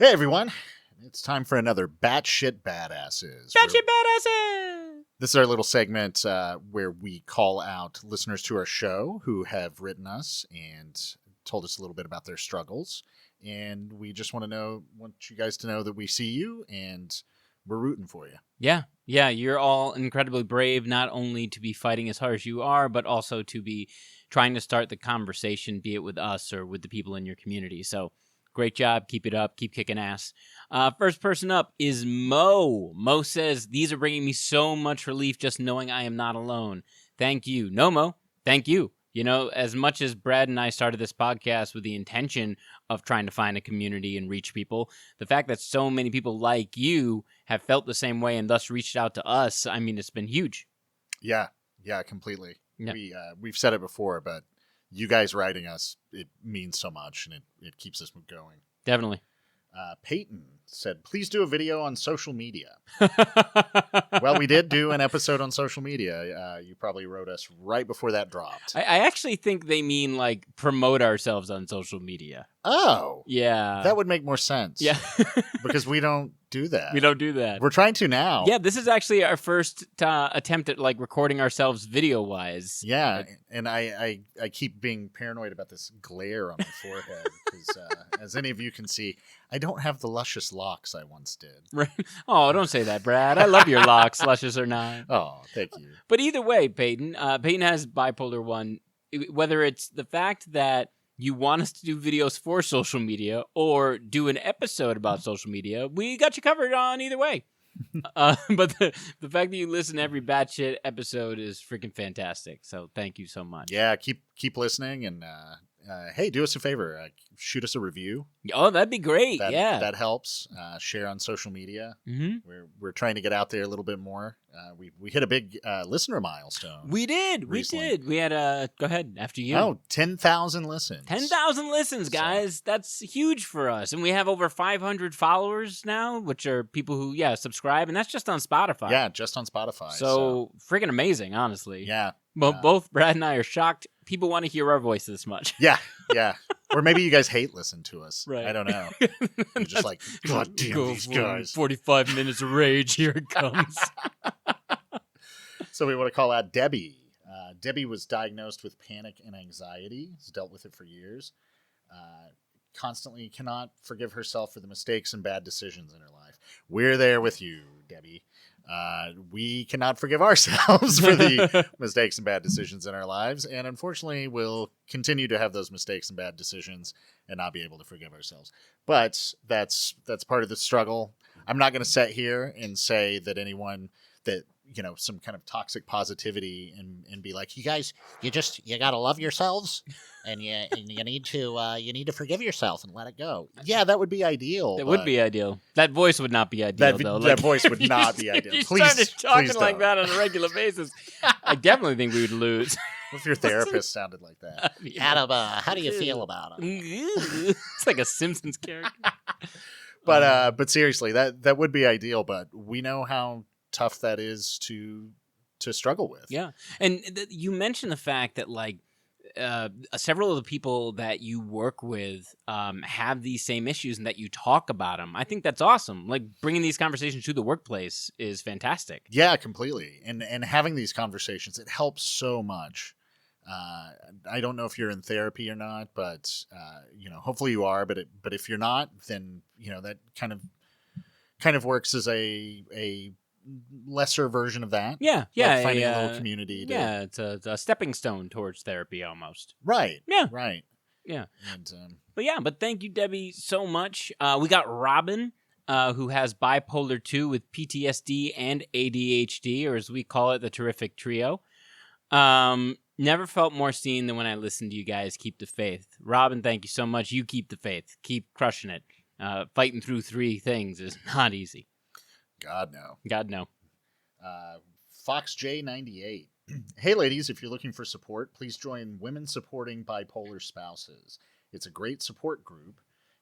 Hey everyone, it's time for another Batshit Badasses. Batshit Badasses! This is our little segment where we call out listeners to our show who have written us and told us a little bit about their struggles. And we just want you guys to know that we see you and we're rooting for you. Yeah, you're all incredibly brave, not only to be fighting as hard as you are, but also to be trying to start the conversation, be it with us or with the people in your community. So, great job. Keep it up. Keep kicking ass. First person up is Mo. Mo says, these are bringing me so much relief just knowing I am not alone. Thank you. No, Mo. Thank you. You know, as much as Brad and I started this podcast with the intention of trying to find a community and reach people, the fact that so many people like you have felt the same way and thus reached out to us, I mean, it's been huge. Yeah, completely. Yeah. We've said it before, but you guys writing us, it means so much and it keeps us going. Definitely. Peyton said, please do a video on social media. Well, we did do an episode on social media. You probably wrote us right before that dropped. I actually think they mean like promote ourselves on social media. Oh. Yeah. That would make more sense. Yeah. Because we don't do that. We don't do that. We're trying to now. Yeah, this is actually our first attempt at like recording ourselves video-wise. Yeah, and I keep being paranoid about this glare on my forehead because, as any of you can see, I don't have the luscious locks I once did. Right. Oh, don't say that, Brad. I love your locks, luscious or not. Oh, thank you. But either way, Peyton has bipolar 1. Whether it's the fact that you want us to do videos for social media or do an episode about social media, we got you covered on either way. But the fact that you listen to every Batshit episode is freaking fantastic. So thank you so much. Yeah, keep listening, and hey, do us a favor, shoot us a review. Oh, that'd be great. That helps. Share on social media. Mm-hmm. We're trying to get out there a little bit more. We hit a big listener milestone. We did. We had go ahead after you. Oh, 10,000 listens. 10,000 listens, guys. So. That's huge for us. And we have over 500 followers now, which are people who, subscribe. And that's just on Spotify. Yeah, just on Spotify. So freaking amazing, honestly. Yeah. Both Brad and I are shocked people want to hear our voice this much. Yeah. Or maybe you guys hate listen to us. Right. I don't know. You're just like, God damn these guys. 45 minutes of rage. Here it comes. So we want to call out Debbie. Debbie was diagnosed with panic and anxiety. Has dealt with it for years. Constantly cannot forgive herself for the mistakes and bad decisions in her life. We're there with you, Debbie. We cannot forgive ourselves for the mistakes and bad decisions in our lives. And unfortunately, we'll continue to have those mistakes and bad decisions and not be able to forgive ourselves. But that's part of the struggle. I'm not going to sit here and say that anyone that, some kind of toxic positivity and be like, you guys, you got to love yourselves and you need to forgive yourself and let it go. Yeah, that would be ideal. That would be ideal. That voice would not be ideal, though. That voice would not be ideal. You Please, started talking like don't. that on a regular basis. I definitely think we would lose. What if your therapist sounded like that? Adam, how do you feel about it? It's like a Simpsons character. But seriously, that would be ideal. But we know how tough that is to struggle with. Yeah, and you mentioned the fact that several of the people that you work with have these same issues and that you talk about them. I think that's awesome. Like bringing these conversations to the workplace is fantastic. Yeah, completely. And having these conversations, it helps so much. I don't know if you're in therapy or not, but hopefully you are. But if you're not, then that kind of works as a lesser version of that. Yeah. Like finding a little community. It's a stepping stone towards therapy almost. Right. Yeah. Right. Yeah. And, but thank you, Debbie, so much. We got Robin, who has bipolar 2 with PTSD and ADHD, or as we call it, the terrific trio. Never felt more seen than when I listened to you guys keep the faith. Robin, thank you so much. You keep the faith. Keep crushing it. Fighting through 3 things is not easy. God, no. Fox J98. Hey, ladies, if you're looking for support, please join Women Supporting Bipolar Spouses. It's a great support group.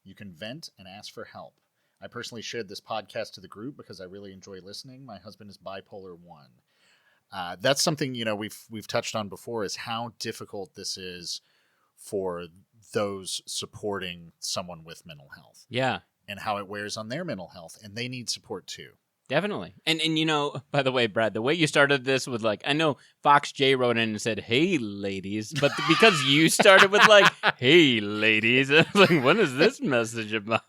You can vent and ask for help. I personally shared this podcast to the group because I really enjoy listening. My husband is bipolar 1. That's something, we've touched on before, is how difficult this is for those supporting someone with mental health. Yeah. and how it wears on their mental health, and they need support too. Definitely. And by the way, Brad, the way you started this with I know Fox J wrote in and said, "Hey ladies," but because you started with "Hey ladies," I was like, what is this message about?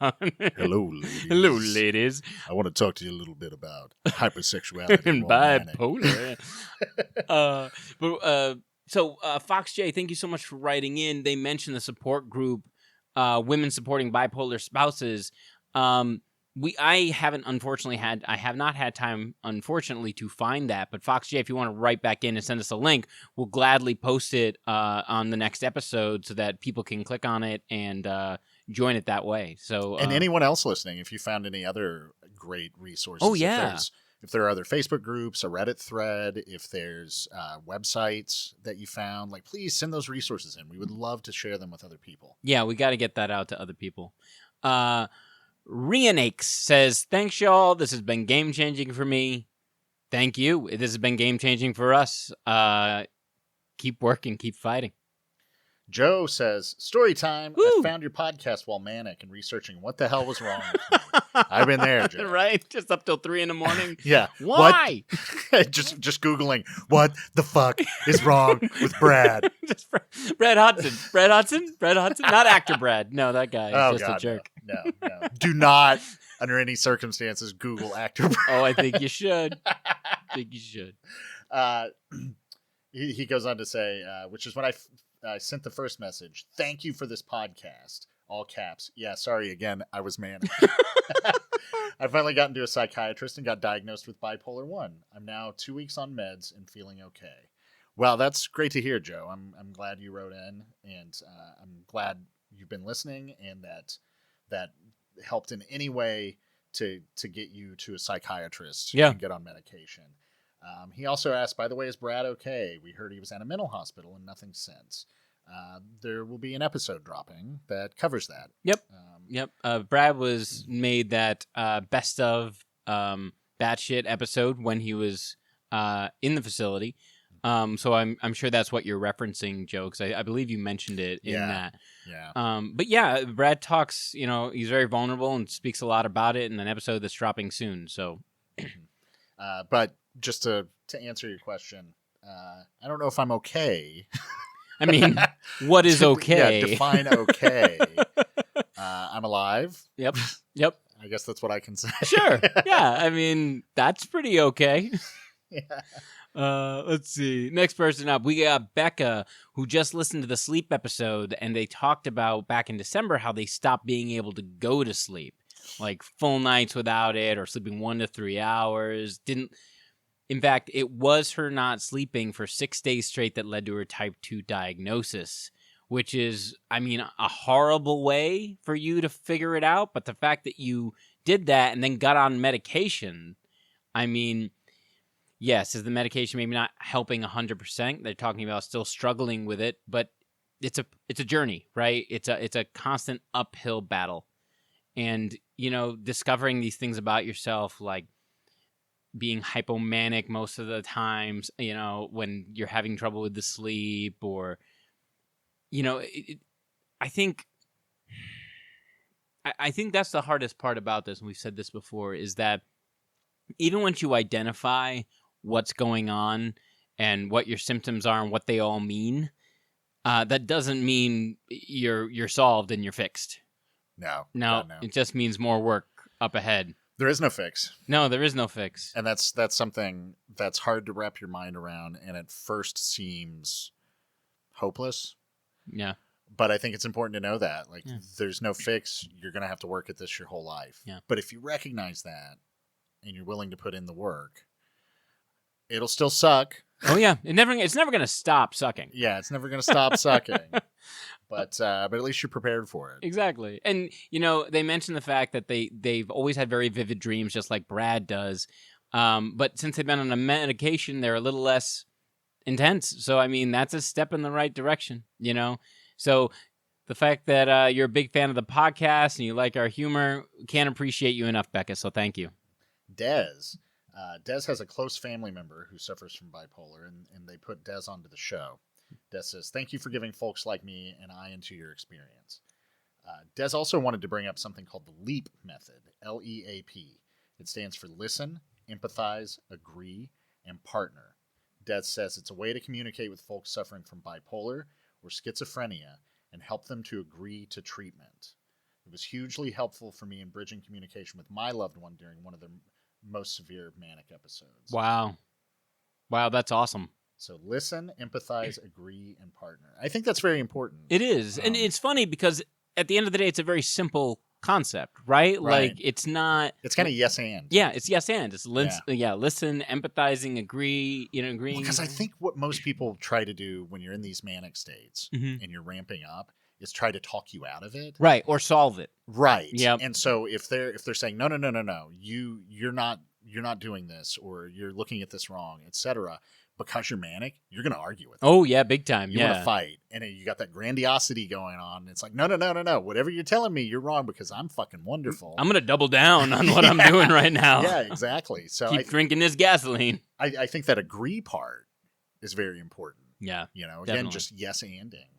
Hello, ladies. Hello, ladies. I want to talk to you a little bit about hypersexuality And while manic. bipolar. So Fox J, thank you so much for writing in. They mentioned the support group, Women Supporting Bipolar Spouses. I have not had time, unfortunately, to find that. But Fox J, if you want to write back in and send us a link, we'll gladly post it on the next episode so that people can click on it and join it that way. So, and anyone else listening, if you found any other great resources, oh yeah, if there are other Facebook groups, a Reddit thread, if there's websites that you found, please send those resources in. We would love to share them with other people. Yeah, we got to get that out to other people. Rianakes says, "Thanks, y'all. This has been game-changing for me." Thank you. This has been game-changing for us. Keep working. Keep fighting. Joe says, "Story time. Woo! I found your podcast while manic and researching what the hell was wrong with me." I've been there, Joe. Right? Just up till 3 a.m. Yeah. Why? just Googling, what the fuck is wrong with Brad? Just Brad Hudson. Brad Hudson? Brad Hudson? Not actor Brad. No, that guy is just a jerk. No. Do not, under any circumstances, Google actor Brad. Oh, I think you should. He goes on to say, which is when I sent the first message. "Thank you for this podcast." All caps. Yeah, sorry again. I was manic. I finally got into a psychiatrist and got diagnosed with bipolar 1. I'm now 2 weeks on meds and feeling okay. Well, that's great to hear, Joe. I'm glad you wrote in, and I'm glad you've been listening, and that helped in any way to get you to a psychiatrist and get on medication. He also asked, by the way, is Brad okay? We heard he was at a mental hospital and nothing since. There will be an episode dropping that covers that. Yep. Brad was made that best of Batshit episode when he was in the facility. So I'm sure that's what you're referencing, Joe, because I believe you mentioned it in that. Yeah. But yeah, Brad talks, he's very vulnerable and speaks a lot about it in an episode that's dropping soon. So, but just to answer your question, I don't know if I'm okay. I mean, what is okay? Yeah, define okay. I'm alive. Yep. I guess that's what I can say. Sure. Yeah. I mean, that's pretty okay. Yeah. Let's see. Next person up, we got Becca, who just listened to the sleep episode, and they talked about back in December how they stopped being able to go to sleep, like full nights without it, or sleeping 1 to 3 hours. In fact, it was her not sleeping for 6 days straight that led to her type 2 diagnosis, which is, I mean, a horrible way for you to figure it out. But the fact that you did that and then got on medication, I mean, yes, is the medication maybe not helping 100%? They're talking about still struggling with it, but it's a journey, right? It's a constant uphill battle. And, discovering these things about yourself, like being hypomanic most of the times, when you're having trouble with the sleep, or, I think that's the hardest part about this, and we've said this before, is that even once you identify what's going on and what your symptoms are and what they all mean, that doesn't mean you're solved and you're fixed. No. It just means more work up ahead. There is no fix. No, there is no fix. And that's something that's hard to wrap your mind around, and at first seems hopeless. Yeah. But I think it's important to know that, there's no fix. You're going to have to work at this your whole life. Yeah. But if you recognize that and you're willing to put in the work, it'll still suck. Oh yeah, it's never going to stop sucking. Yeah, it's never going to stop sucking. But at least you're prepared for it. Exactly. And they mentioned the fact that they've always had very vivid dreams, just like Brad does. But since they've been on a medication, they're a little less intense. So I mean, that's a step in the right direction. So the fact that you're a big fan of the podcast and you like our humor, can't appreciate you enough, Becca. So thank you. Dez has a close family member who suffers from bipolar, and they put Dez onto the show. Des says, "Thank you for giving folks like me an eye into your experience." Des also wanted to bring up something called the LEAP method, LEAP. It stands for listen, empathize, agree, and partner. Des says it's a way to communicate with folks suffering from bipolar or schizophrenia and help them to agree to treatment. It was hugely helpful for me in bridging communication with my loved one during one of their most severe manic episodes. Wow, that's awesome. So listen, empathize, agree, and partner. I think that's very important. It is. And it's funny because at the end of the day, it's a very simple concept, right? Like, it's not... It's kind of yes and. Yeah, it's yes and. It's listen, empathizing, agree, agreeing. Because I think what most people try to do when you're in these manic states and you're ramping up is try to talk you out of it. Right, or solve it. Right. Yep. And so if they're saying, no, you're not doing this, or you're looking at this wrong, etc., because you're manic, you're going to argue with them. Oh, yeah, big time. You want to fight. And you got that grandiosity going on. It's like, no. Whatever you're telling me, you're wrong because I'm fucking wonderful. I'm going to double down on what I'm doing right now. Yeah, exactly. So Keep drinking this gasoline. I think that agree part is very important. Yeah. Again, definitely. just yes-anding.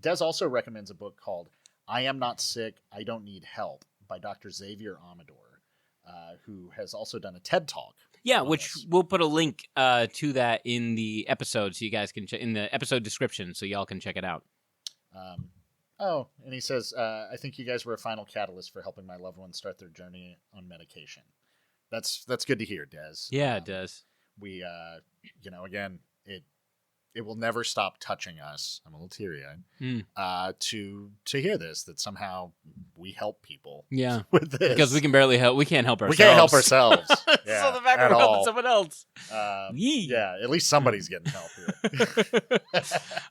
Des also recommends a book called I Am Not Sick, I Don't Need Help by Dr. Xavier Amador, who has also done a TED Talk. Yeah, which we'll put a link to that in the episode, so you guys can in the episode description, so y'all can check it out. And he says, I think you guys were a final catalyst for helping my loved ones start their journey on medication. That's good to hear, Des. Yeah, it does. We, again, it will never stop touching us. I'm a little teary-eyed. To hear this, that somehow we help people. Yeah, with this, because we can barely help. We can't help ourselves. We can't help ourselves. Yeah, so the fact we're helping someone else. Yeah, at least somebody's getting help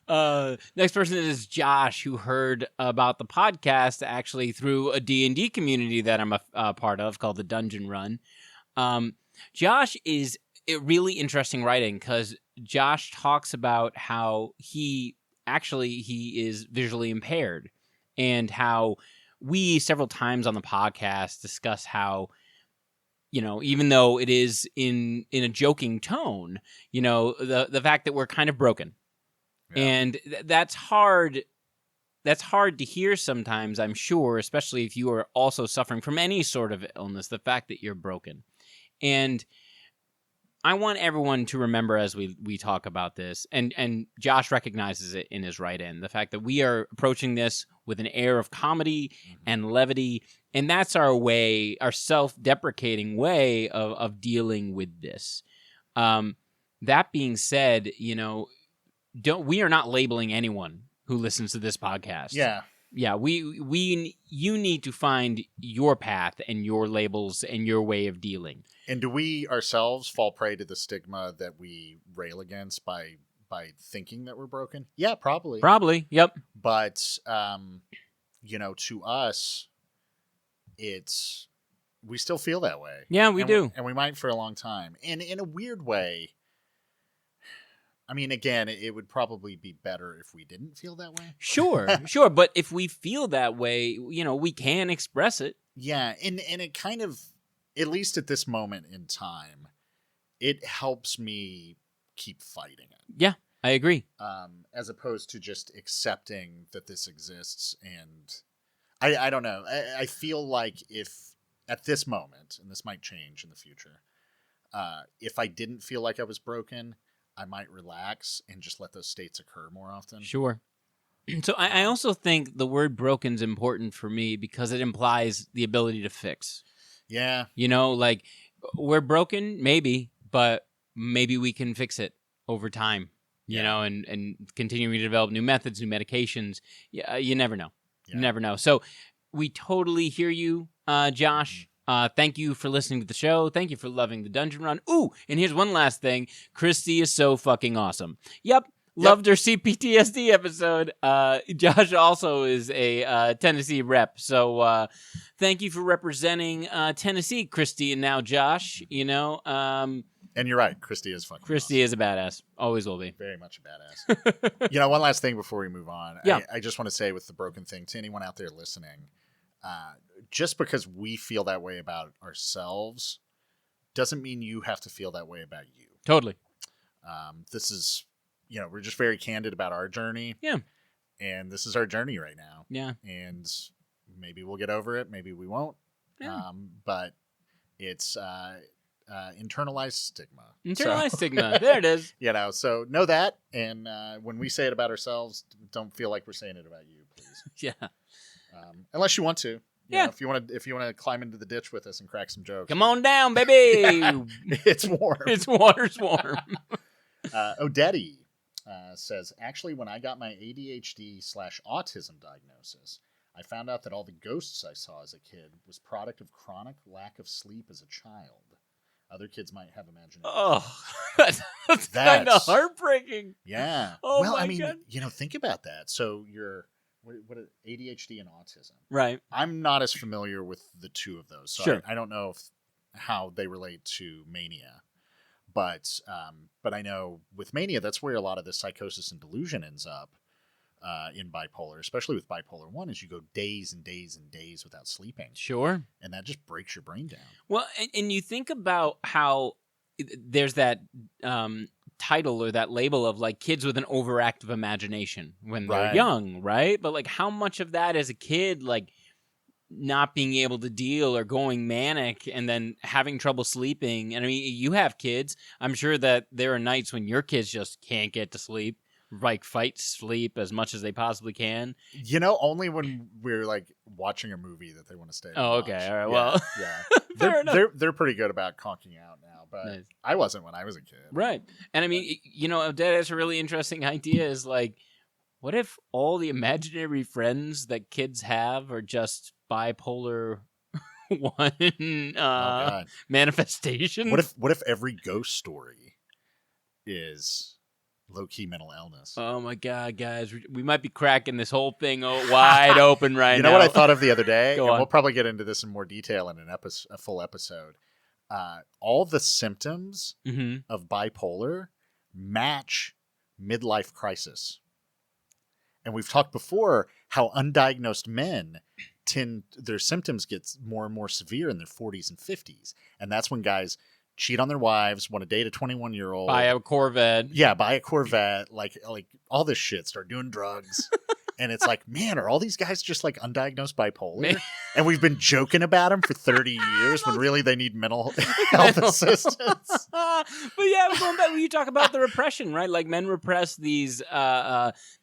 here. Next person is Josh, who heard about the podcast actually through a D&D community that I'm a part of called the Dungeon Run. Josh is really interesting writing because Josh talks about how he is visually impaired, and how we several times on the podcast discuss how, even though it is in a joking tone, the fact that we're kind of broken. Yeah. And that's hard. That's hard to hear sometimes, I'm sure, especially if you are also suffering from any sort of illness, the fact that you're broken. And I want everyone to remember as we talk about this, and Josh recognizes it in his write-in, the fact that we are approaching this with an air of comedy and levity, and that's our self-deprecating way of dealing with this. That being said, we are not labeling anyone who listens to this podcast. Yeah. Yeah, you need to find your path and your labels and your way of dealing. And do we ourselves fall prey to the stigma that we rail against by thinking that we're broken? Yeah, probably. Probably, yep. But to us, we still feel that way. Yeah, we do. And we might for a long time. And in a weird way, I mean, again, it would probably be better if we didn't feel that way. Sure. But if we feel that way, we can express it. Yeah. And it kind of, at least at this moment in time, it helps me keep fighting it. Yeah, I agree. As opposed to just accepting that this exists. And I don't know. I feel like if at this moment, and this might change in the future, if I didn't feel like I was broken, I might relax and just let those states occur more often. Sure. So I also think the word broken is important for me because it implies the ability to fix. Yeah. Like we're broken, maybe, but maybe we can fix it over time, and continuing to develop new methods, new medications. Yeah, you never know. Yeah. You never know. So we totally hear you, Josh. Thank you for listening to the show. Thank you for loving the Dungeon Run. Ooh, and here's one last thing. Christy is so fucking awesome. Yep. Loved her CPTSD episode. Josh also is a Tennessee rep. So thank you for representing Tennessee, Christy, and now Josh. And you're right. Christy is fucking Christy is a badass. Always will be. Very much a badass. One last thing before we move on. Yeah. I just want to say with the broken thing to anyone out there listening, just because we feel that way about ourselves doesn't mean you have to feel that way about you. Totally. This is, we're just very candid about our journey. Yeah. and this is our journey right now. Yeah. And maybe we'll get over it. Maybe we won't. Yeah. But it's internalized stigma. Internalized stigma. There it is. So know that. And when we say it about ourselves, don't feel like we're saying it about you, please. Yeah. Unless you want to. Yeah. If you want to climb into the ditch with us and crack some jokes. Come on down, baby. It's warm. It's water's warm. Odette says, actually, when I got my ADHD/autism diagnosis, I found out that all the ghosts I saw as a kid was product of chronic lack of sleep as a child. Other kids might have imagination. Oh, that's kind of heartbreaking. Yeah. Oh, well, my I mean, God. think about that. So you're what ADHD and autism. Right. I'm not as familiar with the two of those. So Sure. I don't know how they relate to mania. But I know with mania, that's where a lot of the psychosis and delusion ends up in bipolar, especially with bipolar 1, is you go days and days and days without sleeping. Sure. And that just breaks your brain down. Well, and you think about how there's that title or that label of like kids with an overactive imagination when they're Right. young, right? But like how much of that as a kid, like not being able to deal or going manic and then having trouble sleeping. And I mean, you have kids. I'm sure that there are nights when your kids just can't get to sleep, like fight sleep as much as they possibly can. Only when we're like watching a movie that they want to stay. Oh, and okay. watch. All right. Yeah, Well, yeah. fair enough. They're pretty good about conking out now, but Nice. I wasn't when I was a kid. Right. And I mean, Odette has a really interesting idea is like, what if all the imaginary friends that kids have are just bipolar 1 God. manifestations? What if every ghost story is low-key mental illness? Oh my God, guys. We might be cracking this whole thing wide open right now. You know what I thought of the other day? Go and on. we'll probably get into this in more detail in a full episode. All the symptoms Mm-hmm. of bipolar match midlife crisis. And we've talked before how undiagnosed men their symptoms get more and more severe in their 40s and 50s. And that's when guys cheat on their wives, want to date a 21-year-old. Buy a Corvette. Yeah, buy a Corvette, like all this shit, start doing drugs. And it's like, man, are all these guys just like undiagnosed bipolar? And we've been joking about them for 30 years when really they need mental health assistance. But yeah, going back when you talk about the repression, right? Like men repress these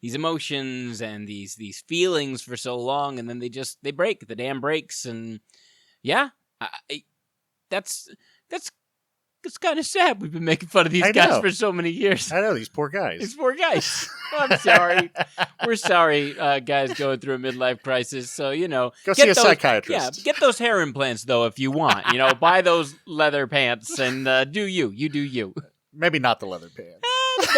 emotions and these feelings for so long, and then they break. The dam breaks, and yeah, that's kind of sad. We've been making fun of these I guys know. for so many years. I know, these poor guys. These poor guys. I'm sorry. We're sorry, guys going through a midlife crisis. So, Go see a psychiatrist. Yeah, get those hair implants, though, if you want. Buy those leather pants and do you. You do you. Maybe not the leather pants.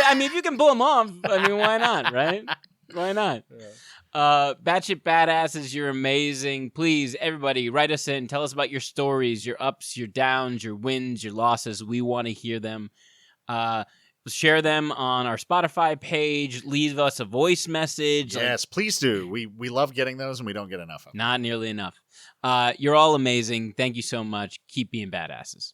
I mean, if you can pull them off, I mean, why not, right? Why not? Yeah. Batshit Badasses, you're amazing. Please, everybody, write us in. Tell us about your stories, your ups, your downs, your wins, your losses. We want to hear them. Share them on our Spotify page. Leave us a voice message. Yes, please do. We love getting those, and we don't get enough of them. Not nearly enough. You're all amazing. Thank you so much. Keep being badasses.